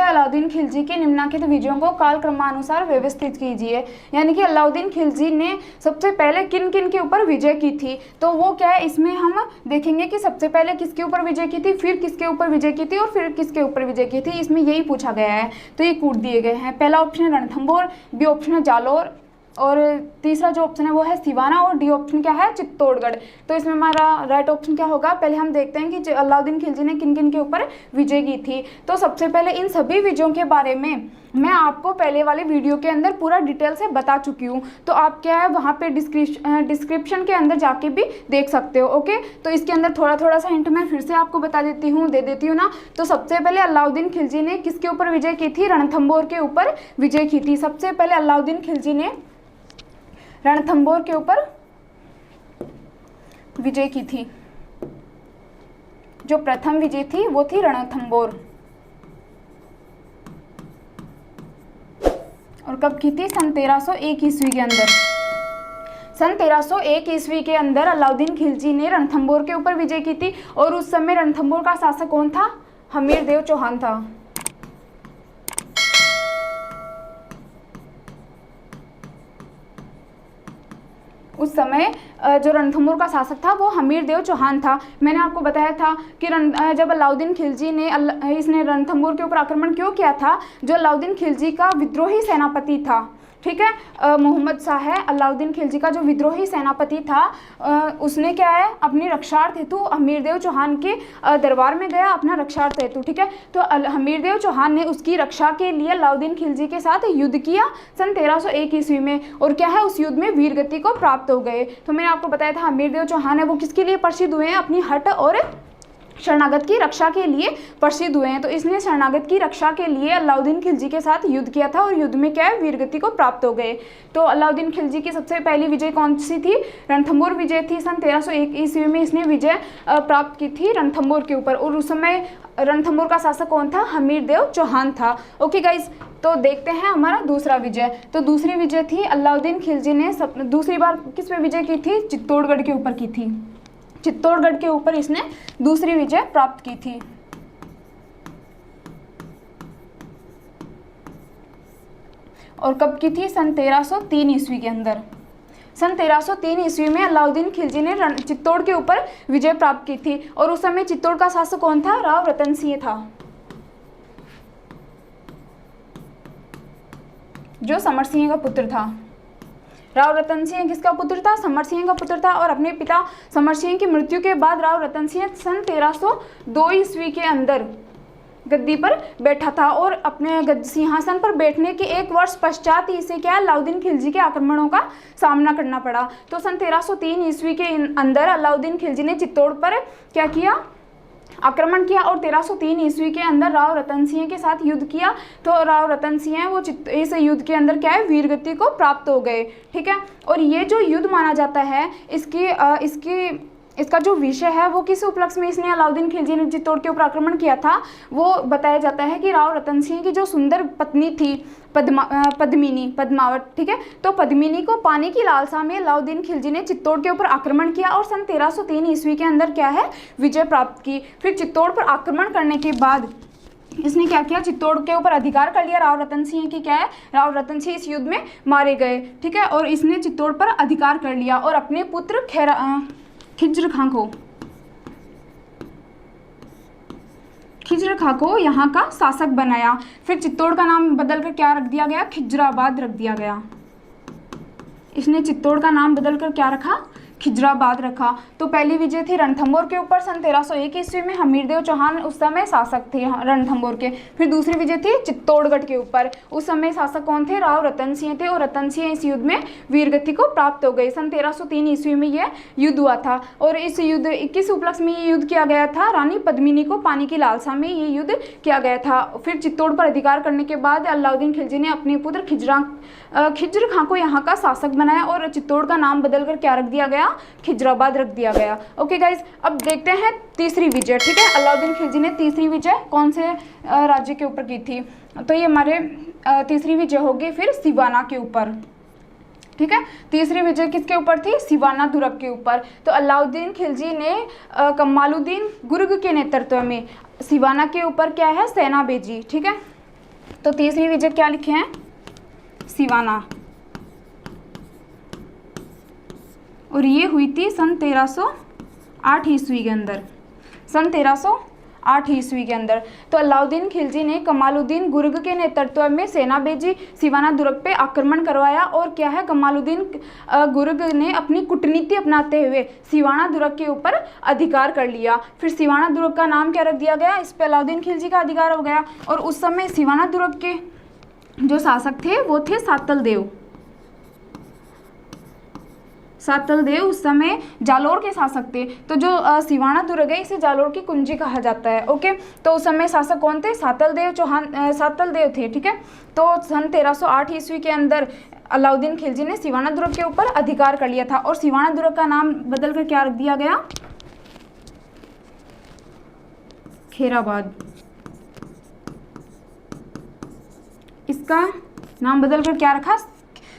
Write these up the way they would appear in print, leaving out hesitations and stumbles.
पृष्ठ अलाउद्दीन खिलजी के निम्नलिखित विजयों को कालक्रमानुसार व्यवस्थित कीजिए। यानी कि अलाउद्दीन खिलजी ने सबसे पहले किन किन के ऊपर विजय की थी, तो वो क्या है, इसमें हम देखेंगे कि सबसे पहले किसके ऊपर विजय की थी, फिर किसके ऊपर विजय की थी और फिर किसके ऊपर विजय की थी। इसमें यही पूछा गया है, तो ये कूट दिए गए हैं। पहला ऑप्शन है रणथंभौर, बी ऑप्शन है जालोर, और तीसरा जो ऑप्शन है वो है सिवाना, और डी ऑप्शन क्या है, चित्तौड़गढ़। तो इसमें हमारा राइट ऑप्शन क्या होगा, पहले हम देखते हैं कि अलाउद्दीन खिलजी ने किन किन के ऊपर विजय की थी। तो सबसे पहले इन सभी विजयों के बारे में मैं आपको पहले वाले वीडियो के अंदर पूरा डिटेल से बता चुकी हूँ, तो आप क्या है वहाँ पे डिस्क्रिप्शन के अंदर जाके भी देख सकते हो। ओके, तो इसके अंदर थोड़ा थोड़ा सा हिंट मैं फिर से आपको बता देती हूँ, दे देती हूँ ना। तो सबसे पहले अलाउद्दीन खिलजी ने किसके ऊपर विजय की थी, रणथंभौर के ऊपर विजय की थी। सबसे पहले अलाउद्दीन खिलजी ने रणथंभौर के ऊपर विजय की थी। जो प्रथम विजय थी वो थी रणथंभौर, और कब की थी, सन 1301 ईस्वी के अंदर। सन 1301 ईस्वी के अंदर अलाउद्दीन खिलजी ने रणथंभौर के ऊपर विजय की थी, और उस समय रणथंभौर का शासक कौन था, हमीर देव चौहान था। उस समय जो रणथंभौर का शासक था वो हमीर देव चौहान था। मैंने आपको बताया था कि जब अलाउद्दीन खिलजी ने इसने रणथंभौर के ऊपर आक्रमण क्यों किया था, जो अलाउद्दीन खिलजी का विद्रोही सेनापति था, ठीक है, मोहम्मद शाह है, अलाउद्दीन खिलजी का जो विद्रोही सेनापति था, उसने क्या है अपनी रक्षार्थ हेतु हमीरदेव चौहान के दरबार में गया अपना रक्षार्थ हेतु, ठीक है। तो हमीरदेव चौहान ने उसकी रक्षा के लिए अलाउद्दीन खिलजी के साथ युद्ध किया सन 1301 ईस्वी में, और क्या है उस युद्ध में वीरगति को प्राप्त हो गए। तो मैंने आपको बताया था हमीरदेव चौहान है वो किसके लिए प्रसिद्ध हुए हैं, अपनी हट और शरणागत की रक्षा के लिए प्रसिद्ध हुए हैं। तो इसने शरणागत की रक्षा के लिए अलाउद्दीन खिलजी के साथ युद्ध किया था, और युद्ध में क्या है वीरगति को प्राप्त हो गए। तो अलाउद्दीन खिलजी की सबसे पहली विजय कौन सी थी, रणथंभौर विजय थी। सन 1301 ईस्वी में इसने विजय प्राप्त की थी रणथंभौर के ऊपर, और उस समय रणथंभौर का शासक कौन था, हमीरदेव चौहान था। ओके गाइज, तो देखते हैं हमारा दूसरा विजय। तो दूसरी विजय थी अलाउद्दीन खिलजी ने दूसरी बार किस पे विजय की थी, चित्तौड़गढ़ के ऊपर की थी। चित्तौड़गढ़ के ऊपर इसने दूसरी विजय प्राप्त की थी। और कब की थी, सन 1303 ईस्वी के अंदर। सन 1303 ईस्वी में अलाउद्दीन खिलजी ने चित्तौड़ के ऊपर विजय प्राप्त की थी, और उस समय चित्तौड़ का शासक कौन था, राव रतन सिंह था, जो समर सिंह का पुत्र था। राव रतन सिंह किसका पुत्र था, समर सिंह का पुत्र था, और अपने पिता समर सिंह की मृत्यु के बाद राव रतन सिंह सन 1302 ईस्वी के अंदर गद्दी पर बैठा था, और अपने सिंहासन पर बैठने के एक वर्ष पश्चात इसे क्या अलाउद्दीन खिलजी के आक्रमणों का सामना करना पड़ा। तो सन 1303 ईस्वी के अंदर अलाउद्दीन खिलजी ने चित्तौड़ पर क्या किया, आक्रमण किया, और 1303 ईस्वी के अंदर राव रतन सिंह के साथ युद्ध किया। तो राव रतन सिंह वो इस युद्ध के अंदर क्या है वीरगति को प्राप्त हो गए, ठीक है। और ये जो युद्ध माना जाता है इसका जो विषय है वो किस उपलक्ष्य में इसने अलाउद्दीन खिलजी ने चित्तौड़ के ऊपर आक्रमण किया था, वो बताया जाता है कि राव रतन सिंह की जो सुंदर पत्नी थी पद्मावत, ठीक है, तो पद्मिनी को पाने की लालसा में अलाउद्दीन खिलजी ने चित्तौड़ के ऊपर आक्रमण किया, और सन 1303 ईस्वी के अंदर क्या है विजय प्राप्त की। फिर चित्तौड़ पर आक्रमण करने के बाद इसने क्या किया, चित्तौड़ के ऊपर अधिकार कर लिया। राव रतन सिंह की क्या है, राव रतन सिंह इस युद्ध में मारे गए, ठीक है, और इसने चित्तौड़ पर अधिकार कर लिया, और अपने पुत्र खिज्र खां को यहाँ का शासक बनाया। फिर चित्तौड़ का नाम बदलकर क्या रख दिया गया, खिजराबाद रख दिया गया। इसने चित्तौड़ का नाम बदलकर क्या रखा, खिजराबाद रखा। तो पहली विजय थी रणथंभौर के ऊपर सन 1301 ईस्वी में, हमीरदेव चौहान उस समय शासक थे रणथंभौर के। फिर दूसरी विजय थी चित्तौड़गढ़ के ऊपर, उस समय शासक कौन थे, राव रतन सिंह थे, और रतन सिंह इस युद्ध में वीरगति को प्राप्त हो गए। सन 1303 ईस्वी में यह युद्ध हुआ था, और इस युद्ध किस उपलक्ष्य में ये युद्ध किया गया था, रानी पद्मिनी को पाने की लालसा में ये युद्ध किया गया था। फिर चित्तौड़ पर अधिकार करने के बाद अलाउद्दीन खिलजी ने अपने पुत्र खिज्र खां को यहाँ का शासक बनाया, और चित्तौड़ का नाम बदलकर क्या रख दिया गया, खिजराबाद रख दिया गया। ओके गाइज, अब देखते हैं तीसरी विजय, ठीक है। अलाउद्दीन खिलजी ने तीसरी विजय कौन से राज्य के ऊपर की थी, तो ये हमारे तीसरी विजय होगी फिर सिवाना के ऊपर, ठीक है। तीसरी विजय किसके ऊपर थी, सिवाना दुर्ग के ऊपर। तो अलाउद्दीन खिलजी ने कमालुद्दीन गुर्ग के नेतृत्व में सिवाना के ऊपर क्या है सेना भेजी, ठीक है, तो तीसरी विजय क्या लिखे हैं, सिवाना, और ये हुई थी सन 1308 ईस्वी के अंदर, सन 1308 ईस्वी के अंदर। तो अलाउद्दीन खिलजी ने कमालुद्दीन गुर्ग के नेतृत्व में सेना भेजी, सिवाना दुर्ग पे आक्रमण करवाया, और क्या है, कमालुद्दीन गुर्ग ने अपनी कूटनीति अपनाते हुए सिवाना दुर्ग के ऊपर अधिकार कर लिया। फिर सिवाना दुर्ग का नाम क्या रख दिया गया, इस पे अलाउद्दीन खिलजी का अधिकार हो गया। और उस समय सिवाना दुर्ग के जो शासक थे वो थे सातल देव। सातल देव उस समय जालोर के शासक थे। तो जो सिवाना दुर्ग है इसे जालोर की कुंजी कहा जाता है। ओके, तो उस समय शासक कौन थे, सातल देव चौहान, सातल देव थे। ठीक है, तो सन 1308 ईस्वी के अंदर अलाउद्दीन खिलजी ने सिवाना दुर्ग के ऊपर अधिकार कर लिया था, और सिवाना दुर्ग का नाम बदल कर क्या रख दिया गया, खेराबाद। इसका नाम बदल कर क्या रखा,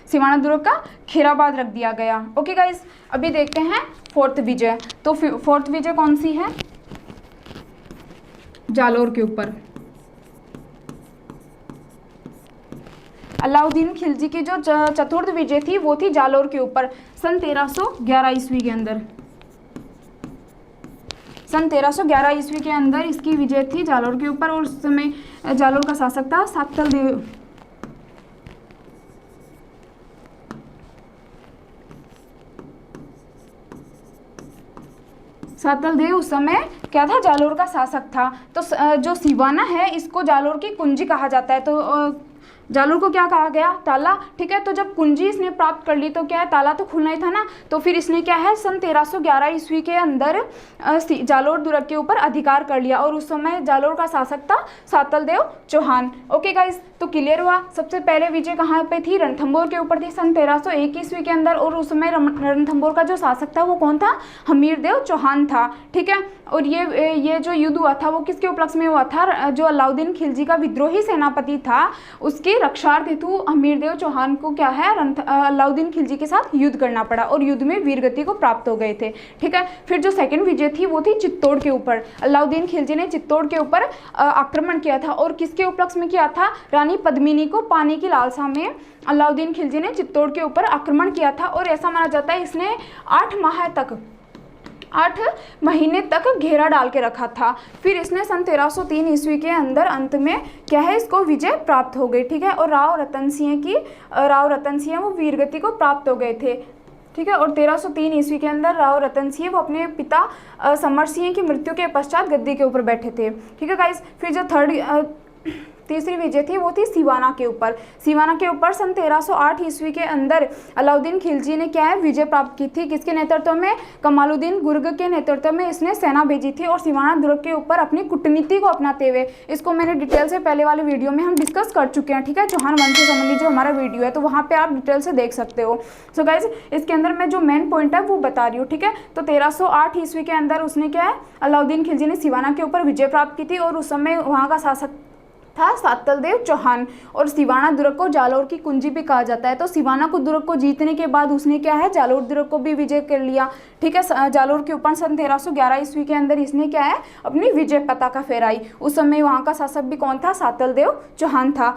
सिवाना दुर्ग का खेराबाद रख दिया गया। ओके गाइस, अभी देखते हैं फोर्थ विजय। तो फोर्थ विजय कौन सी है, जालोर के ऊपर। अलाउद्दीन खिलजी की जो चतुर्थ विजय थी वो थी जालोर के ऊपर, सन 1311 ईस्वी के अंदर। सन 1311 ईस्वी के अंदर इसकी विजय थी जालोर के ऊपर, और उस समय जालोर का शासक था सातल देव। सातल देव उस समय क्या था, जालोर का शासक था। तो जो सिवाना है इसको जालोर की कुंजी कहा जाता है। तो जालोर को क्या कहा गया, ताला। ठीक है, तो जब कुंजी इसने प्राप्त कर ली तो क्या है, ताला तो खुलना ही था ना। तो फिर इसने क्या है, सन 1311 ईस्वी के अंदर जालोर दुर्ग के ऊपर अधिकार कर लिया, और उस समय जालोर का शासक था सातल देव चौहान। ओके गाइस, तो क्लियर हुआ। सबसे पहले विजय कहाँ पे थी, रणथंभौर के ऊपर थी, सन 1301 ईस्वी के अंदर, और उस समय रणथंभौर का जो शासक था वो कौन था, हमीरदेव चौहान था। ठीक है, और ये जो युद्ध हुआ था वो किसके उपलक्ष्य में हुआ था, जो अलाउद्दीन खिलजी का विद्रोही सेनापति था उसके रक्षार्थ हेतु हमीरदेव चौहान को क्या है, अलाउद्दीन खिलजी के साथ युद्ध करना पड़ा, और युद्ध में वीरगति को प्राप्त हो गए थे। ठीक है, फिर जो सेकंड विजय थी वो थी चित्तौड़ के ऊपर। अलाउद्दीन खिलजी ने चित्तौड़ के ऊपर आक्रमण किया था, और किसके उपलक्ष्य में किया था, रानी पद्मिनी को पाने की लालसा में अलाउद्दीन खिलजी ने चित्तौड़ के ऊपर आक्रमण किया था, और ऐसा माना जाता है इसने 8 महीने तक घेरा डाल के रखा था। फिर इसने सन 1303 ईस्वी के अंदर अंत में क्या है, इसको विजय प्राप्त हो गई। ठीक है, और राव रतन सिंह वो वीरगति को प्राप्त हो गए थे। ठीक है, और 1303 ईस्वी के अंदर राव रतन सिंह वो अपने पिता समर सिंह की मृत्यु के पश्चात गद्दी के ऊपर बैठे थे। ठीक है गाइस, फिर जो तीसरी विजय थी वो थी सिवाना के ऊपर। सिवाना के ऊपर सन 1308 ईस्वी के अंदर अलाउद्दीन खिलजी ने क्या है, विजय प्राप्त की थी। किसके नेतृत्व में, कमालुद्दीन गुर्ग के नेतृत्व में इसने सेना भेजी थी, और सिवाना दुर्ग के ऊपर अपनी कूटनीति को अपनाते हुए, इसको मैंने डिटेल से पहले वाले वीडियो में हम डिस्कस कर चुके हैं। ठीक है, चौहान वंश से संबंधित जो हमारा वीडियो है तो वहाँ पे आप डिटेल से देख सकते हो। सो गाइज, इसके अंदर मैं जो मेन पॉइंट है वो बता रही हूँ। ठीक है, तो 1308 ईस्वी के अंदर उसने क्या है, अलाउद्दीन खिलजी ने सिवाना के ऊपर विजय प्राप्त की थी, और उस समय वहाँ का शासक था सातल देव चौहान, और सिवाना दुर्ग को जालोर की कुंजी भी कहा जाता है। तो सिवाना को दुर्ग को जीतने के बाद उसने क्या है, जालोर दुर्ग को भी विजय कर लिया। ठीक है, जालोर के ऊपर सन 1311 ईस्वी के अंदर इसने क्या है, अपनी विजय पताका फहराई। उस समय वहाँ का शासक भी कौन था, सातल देव चौहान था।